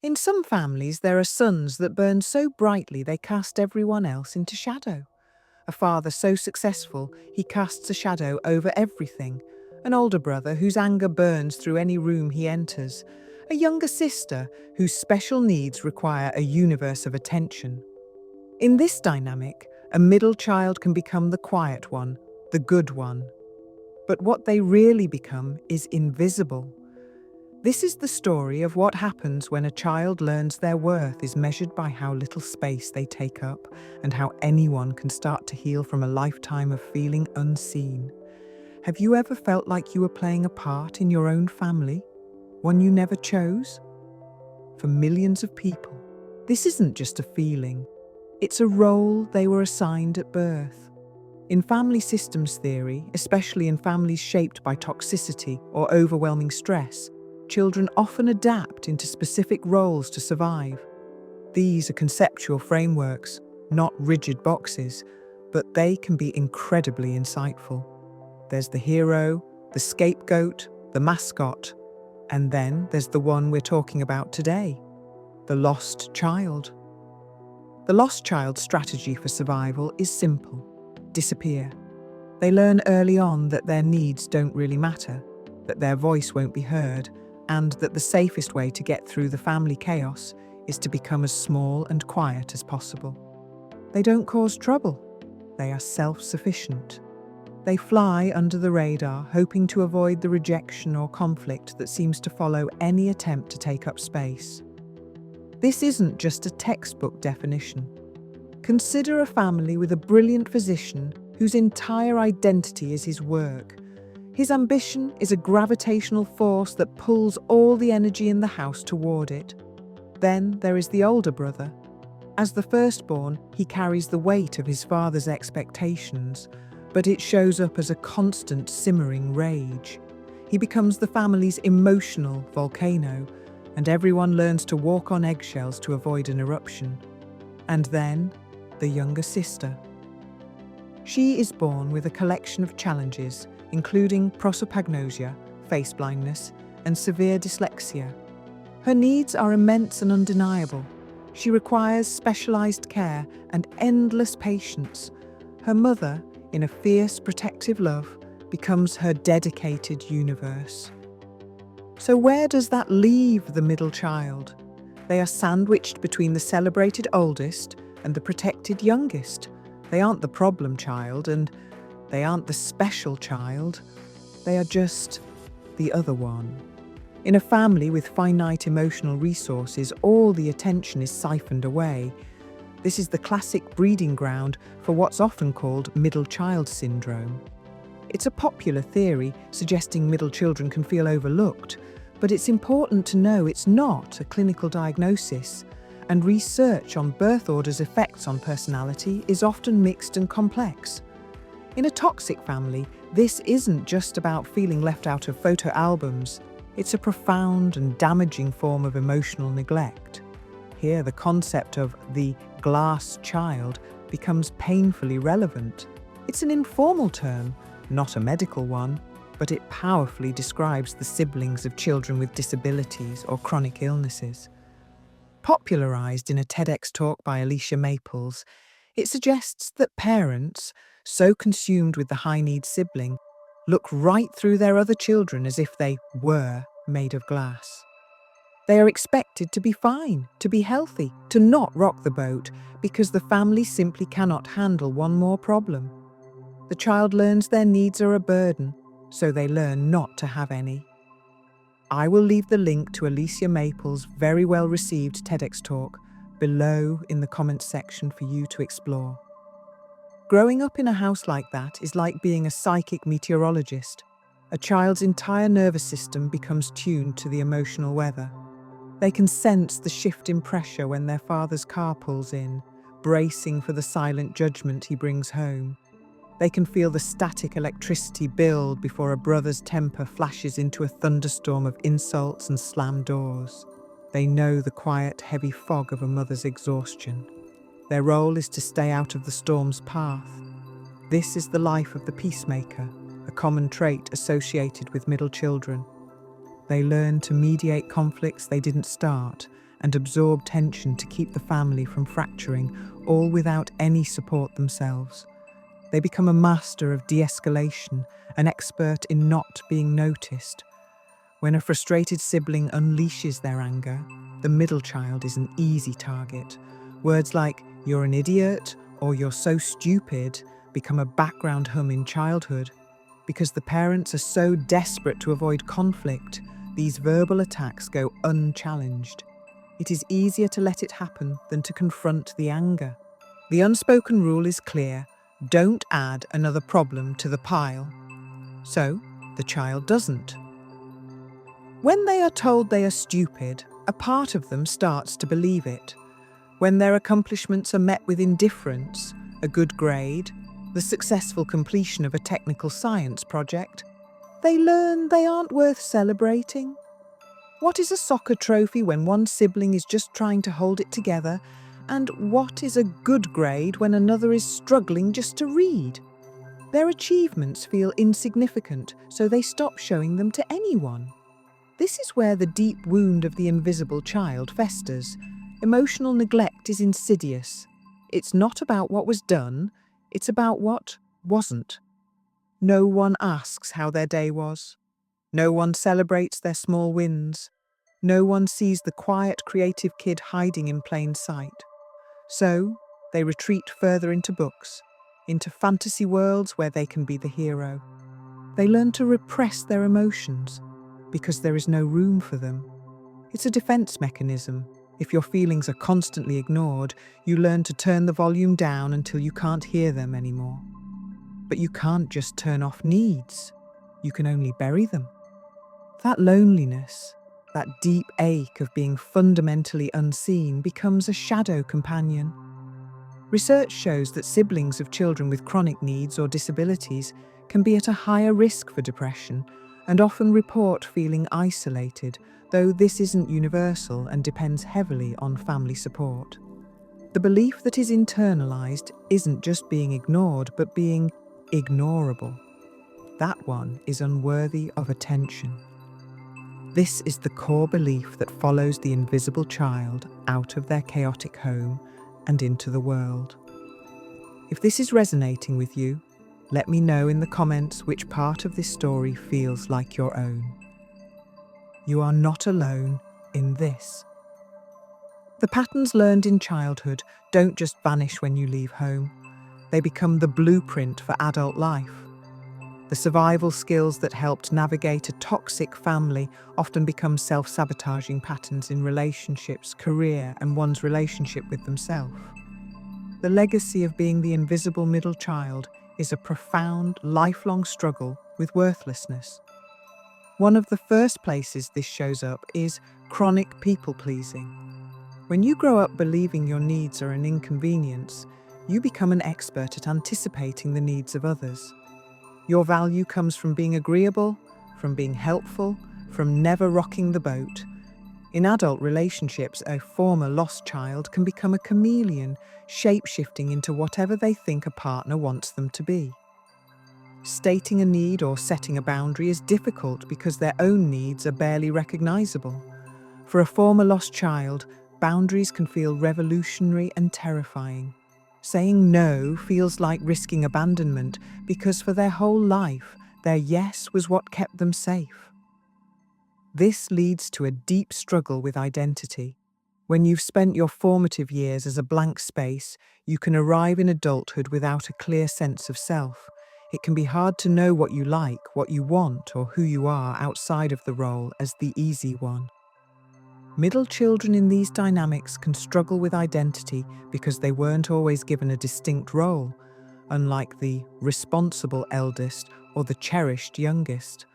In some families, there are suns that burn so brightly they cast everyone else into shadow. A father so successful he casts a shadow over everything. An older brother whose anger burns through any room he enters. A younger sister whose special needs require a universe of attention. In this dynamic, a middle child can become the quiet one, the good one. But what they really become is invisible. This is the story of what happens when a child learns their worth is measured by how little space they take up and how anyone can start to heal from a lifetime of feeling unseen. Have you ever felt like you were playing a part in your own family? One you never chose? For millions of people, this isn't just a feeling. It's a role they were assigned at birth. In family systems theory, especially in families shaped by toxicity or overwhelming stress, children often adapt into specific roles to survive. These are conceptual frameworks, not rigid boxes, but they can be incredibly insightful. There's the hero, the scapegoat, the mascot, and then there's the one we're talking about today, the lost child. The lost child's strategy for survival is simple: disappear. They learn early on that their needs don't really matter, that their voice won't be heard, and that the safest way to get through the family chaos is to become as small and quiet as possible. They don't cause trouble. They are self-sufficient. They fly under the radar, hoping to avoid the rejection or conflict that seems to follow any attempt to take up space. This isn't just a textbook definition. Consider a family with a brilliant physician whose entire identity is his work. His ambition is a gravitational force that pulls all the energy in the house toward it. Then there is the older brother. As the firstborn, he carries the weight of his father's expectations, but it shows up as a constant simmering rage. He becomes the family's emotional volcano, and everyone learns to walk on eggshells to avoid an eruption. And then, the younger sister. She is born with a collection of challenges, including prosopagnosia, face blindness, and severe dyslexia. Her needs are immense and undeniable. She requires specialized care and endless patience. Her mother, in a fierce, protective love, becomes her dedicated universe. So where does that leave the middle child? They are sandwiched between the celebrated oldest and the protected youngest. They aren't the problem child, and they aren't the special child. They are just the other one. In a family with finite emotional resources, all the attention is siphoned away. This is the classic breeding ground for what's often called middle child syndrome. It's a popular theory suggesting middle children can feel overlooked, but it's important to know it's not a clinical diagnosis, and research on birth order's effects on personality is often mixed and complex. In a toxic family, this isn't just about feeling left out of photo albums. It's a profound and damaging form of emotional neglect. Here, the concept of the glass child becomes painfully relevant. It's an informal term, not a medical one, but it powerfully describes the siblings of children with disabilities or chronic illnesses. Popularized in a TEDx talk by Alicia Maples, it suggests that parents, so consumed with the high-need sibling, look right through their other children as if they were made of glass. They are expected to be fine, to be healthy, to not rock the boat, because the family simply cannot handle one more problem. The child learns their needs are a burden, so they learn not to have any. I will leave the link to Alicia Maples' very well-received TEDx talk below in the comments section for you to explore. Growing up in a house like that is like being a psychic meteorologist. A child's entire nervous system becomes tuned to the emotional weather. They can sense the shift in pressure when their father's car pulls in, bracing for the silent judgment he brings home. They can feel the static electricity build before a brother's temper flashes into a thunderstorm of insults and slammed doors. They know the quiet, heavy fog of a mother's exhaustion. Their role is to stay out of the storm's path. This is the life of the peacemaker, a common trait associated with middle children. They learn to mediate conflicts they didn't start and absorb tension to keep the family from fracturing, all without any support themselves. They become a master of de-escalation, an expert in not being noticed. When a frustrated sibling unleashes their anger, the middle child is an easy target. Words like, "you're an idiot," or "you're so stupid," become a background hum in childhood. Because the parents are so desperate to avoid conflict, these verbal attacks go unchallenged. It is easier to let it happen than to confront the anger. The unspoken rule is clear: don't add another problem to the pile. So, the child doesn't. When they are told they are stupid, a part of them starts to believe it. When their accomplishments are met with indifference, a good grade, the successful completion of a technical science project, they learn they aren't worth celebrating. What is a soccer trophy when one sibling is just trying to hold it together? And what is a good grade when another is struggling just to read? Their achievements feel insignificant, so they stop showing them to anyone. This is where the deep wound of the invisible child festers. Emotional neglect is insidious. It's not about what was done, it's about what wasn't. No one asks how their day was. No one celebrates their small wins. No one sees the quiet, creative kid hiding in plain sight. So, they retreat further into books, into fantasy worlds where they can be the hero. They learn to repress their emotions because there is no room for them. It's a defense mechanism. If your feelings are constantly ignored, you learn to turn the volume down until you can't hear them anymore. But you can't just turn off needs. You can only bury them. That loneliness, that deep ache of being fundamentally unseen, becomes a shadow companion. Research shows that siblings of children with chronic needs or disabilities can be at a higher risk for depression and often report feeling isolated, though this isn't universal and depends heavily on family support. The belief that is internalized isn't just being ignored, but being ignorable. That one is unworthy of attention. This is the core belief that follows the invisible child out of their chaotic home and into the world. If this is resonating with you, let me know in the comments which part of this story feels like your own. You are not alone in this. The patterns learned in childhood don't just vanish when you leave home. They become the blueprint for adult life. The survival skills that helped navigate a toxic family often become self-sabotaging patterns in relationships, career, and one's relationship with themselves. The legacy of being the invisible middle child is a profound, lifelong struggle with worthlessness. One of the first places this shows up is chronic people-pleasing. When you grow up believing your needs are an inconvenience, you become an expert at anticipating the needs of others. Your value comes from being agreeable, from being helpful, from never rocking the boat. In adult relationships, a former lost child can become a chameleon, shape-shifting into whatever they think a partner wants them to be. Stating a need or setting a boundary is difficult because their own needs are barely recognizable. For a former lost child, boundaries can feel revolutionary and terrifying. Saying no feels like risking abandonment because for their whole life, their yes was what kept them safe. This leads to a deep struggle with identity. When you've spent your formative years as a blank space, you can arrive in adulthood without a clear sense of self. It can be hard to know what you like, what you want, or who you are outside of the role as the easy one. Middle children in these dynamics can struggle with identity because they weren't always given a distinct role, unlike the responsible eldest or the cherished youngest.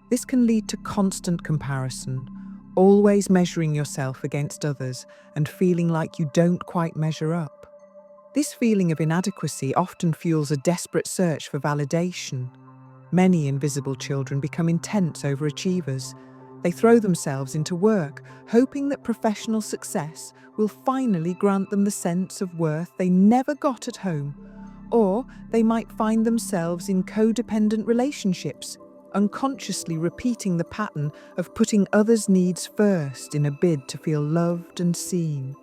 This can lead to constant comparison, always measuring yourself against others and feeling like you don't quite measure up. This feeling of inadequacy often fuels a desperate search for validation. Many invisible children become intense overachievers. They throw themselves into work, hoping that professional success will finally grant them the sense of worth they never got at home. Or they might find themselves in codependent relationships, unconsciously repeating the pattern of putting others' needs first in a bid to feel loved and seen.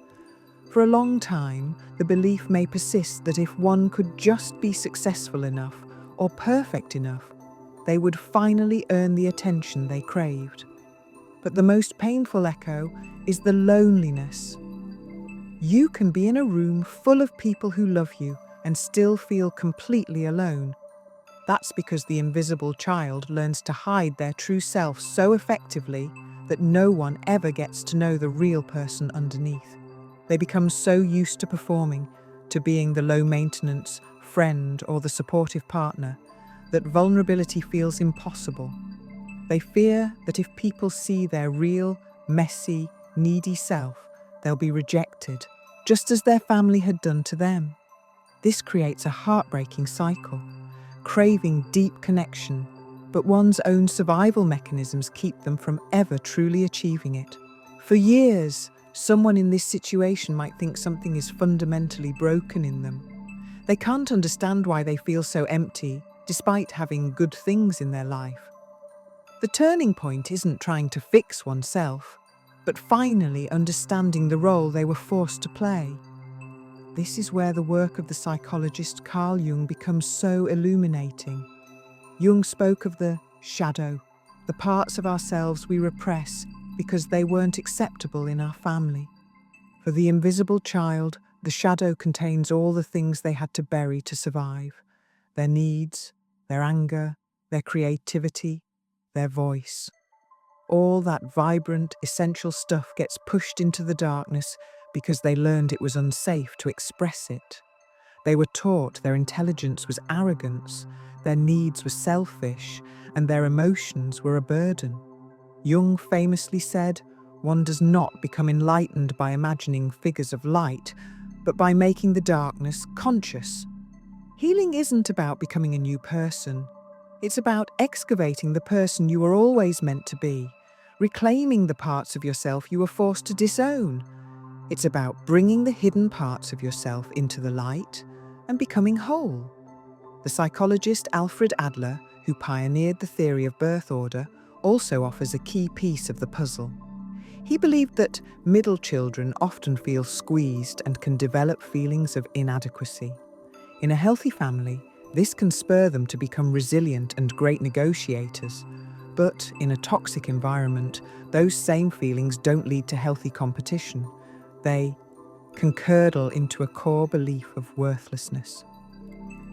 For a long time, the belief may persist that if one could just be successful enough or perfect enough, they would finally earn the attention they craved. But the most painful echo is the loneliness. You can be in a room full of people who love you and still feel completely alone. That's because the invisible child learns to hide their true self so effectively that no one ever gets to know the real person underneath. They become so used to performing, to being the low-maintenance friend or the supportive partner, that vulnerability feels impossible. They fear that if people see their real, messy, needy self, they'll be rejected, just as their family had done to them. This creates a heartbreaking cycle, craving deep connection, but one's own survival mechanisms keep them from ever truly achieving it. For years, someone in this situation might think something is fundamentally broken in them. They can't understand why they feel so empty, despite having good things in their life. The turning point isn't trying to fix oneself, but finally understanding the role they were forced to play. This is where the work of the psychologist Carl Jung becomes so illuminating. Jung spoke of the shadow, the parts of ourselves we repress because they weren't acceptable in our family. For the invisible child, the shadow contains all the things they had to bury to survive: their needs, their anger, their creativity, their voice. All that vibrant, essential stuff gets pushed into the darkness because they learned it was unsafe to express it. They were taught their intelligence was arrogance, their needs were selfish, and their emotions were a burden. Jung famously said, "One does not become enlightened by imagining figures of light, but by making the darkness conscious." Healing isn't about becoming a new person. It's about excavating the person you were always meant to be, reclaiming the parts of yourself you were forced to disown. It's about bringing the hidden parts of yourself into the light and becoming whole. The psychologist Alfred Adler, who pioneered the theory of birth order, also offers a key piece of the puzzle. He believed that middle children often feel squeezed and can develop feelings of inadequacy. In a healthy family, this can spur them to become resilient and great negotiators. But in a toxic environment, those same feelings don't lead to healthy competition. They can curdle into a core belief of worthlessness.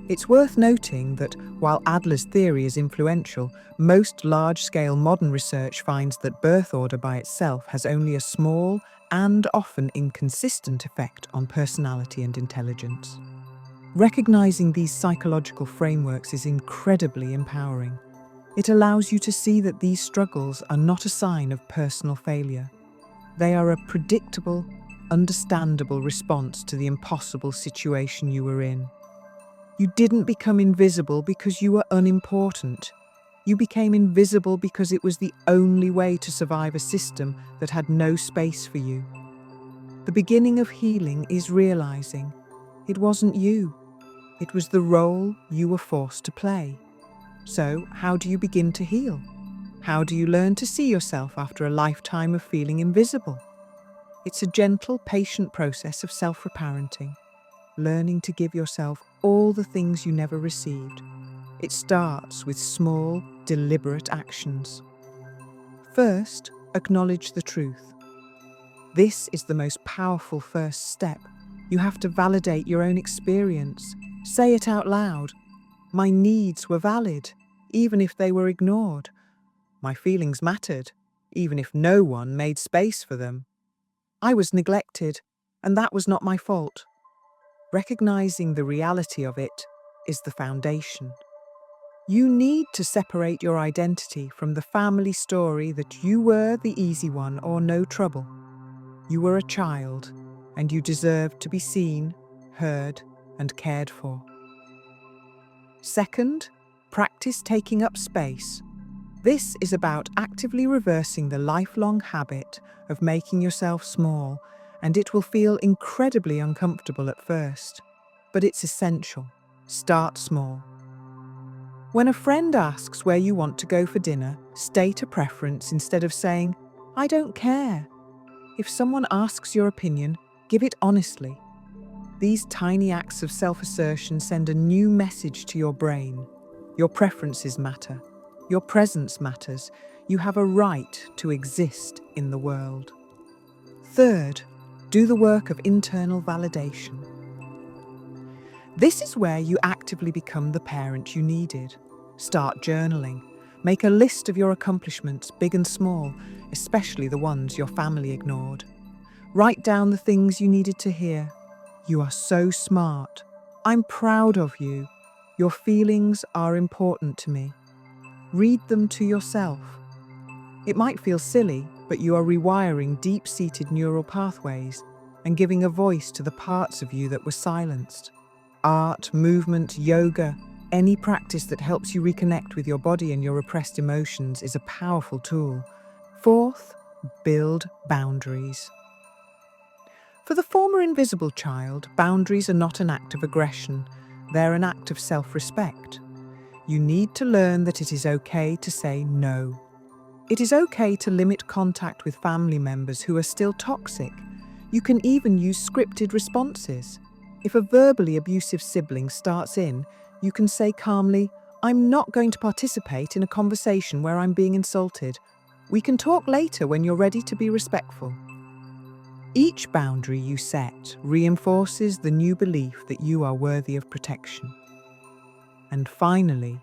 It's worth noting that while Adler's theory is influential, most large-scale modern research finds that birth order by itself has only a small and often inconsistent effect on personality and intelligence. Recognizing these psychological frameworks is incredibly empowering. It allows you to see that these struggles are not a sign of personal failure. They are a predictable, understandable response to the impossible situation you were in. You didn't become invisible because you were unimportant. You became invisible because it was the only way to survive a system that had no space for you. The beginning of healing is realizing it wasn't you. It was the role you were forced to play. So, how do you begin to heal? How do you learn to see yourself after a lifetime of feeling invisible? It's a gentle, patient process of self-reparenting, learning to give yourself all the things you never received. It starts with small, deliberate actions. First, acknowledge the truth. This is the most powerful first step. You have to validate your own experience. Say it out loud. My needs were valid, even if they were ignored. My feelings mattered, even if no one made space for them. I was neglected, and that was not my fault. Recognizing the reality of it is the foundation. You need to separate your identity from the family story that you were the easy one or no trouble. You were a child, and you deserved to be seen, heard, and cared for. Second, practice taking up space. This is about actively reversing the lifelong habit of making yourself small, and it will feel incredibly uncomfortable at first. But it's essential. Start small. When a friend asks where you want to go for dinner, state a preference instead of saying, "I don't care." If someone asks your opinion, give it honestly. These tiny acts of self-assertion send a new message to your brain. Your preferences matter. Your presence matters. You have a right to exist in the world. Third, do the work of internal validation. This is where you actively become the parent you needed. Start journaling. Make a list of your accomplishments, big and small, especially the ones your family ignored. Write down the things you needed to hear. "You are so smart. I'm proud of you. Your feelings are important to me." Read them to yourself. It might feel silly, but you are rewiring deep-seated neural pathways and giving a voice to the parts of you that were silenced. Art, movement, yoga, any practice that helps you reconnect with your body and your repressed emotions is a powerful tool. Fourth, build boundaries. For the former invisible child, boundaries are not an act of aggression, they're an act of self-respect. You need to learn that it is okay to say no. It is okay to limit contact with family members who are still toxic. You can even use scripted responses. If a verbally abusive sibling starts in, you can say calmly, "I'm not going to participate in a conversation where I'm being insulted. We can talk later when you're ready to be respectful." Each boundary you set reinforces the new belief that you are worthy of protection. And finally,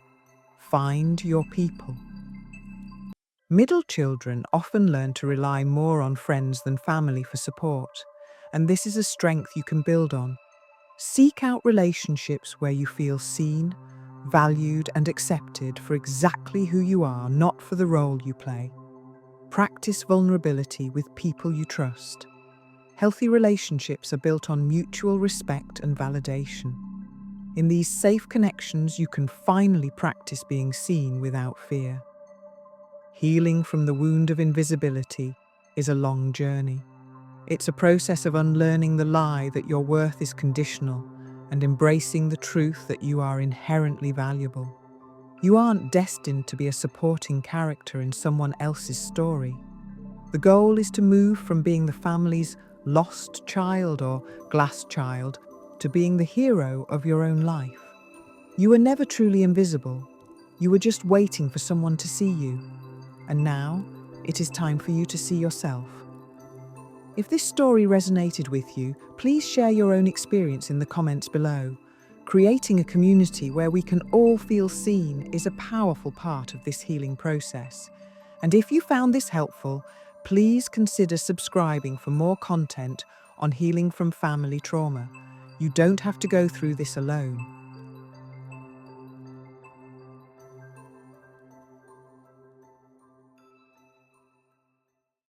find your people. Middle children often learn to rely more on friends than family for support, and this is a strength you can build on. Seek out relationships where you feel seen, valued, and accepted for exactly who you are, not for the role you play. Practice vulnerability with people you trust. Healthy relationships are built on mutual respect and validation. In these safe connections, you can finally practice being seen without fear. Healing from the wound of invisibility is a long journey. It's a process of unlearning the lie that your worth is conditional and embracing the truth that you are inherently valuable. You aren't destined to be a supporting character in someone else's story. The goal is to move from being the family's lost child or glass child to being the hero of your own life. You were never truly invisible. You were just waiting for someone to see you. And now, it is time for you to see yourself. If this story resonated with you, please share your own experience in the comments below. Creating a community where we can all feel seen is a powerful part of this healing process. And if you found this helpful, please consider subscribing for more content on healing from family trauma. You don't have to go through this alone.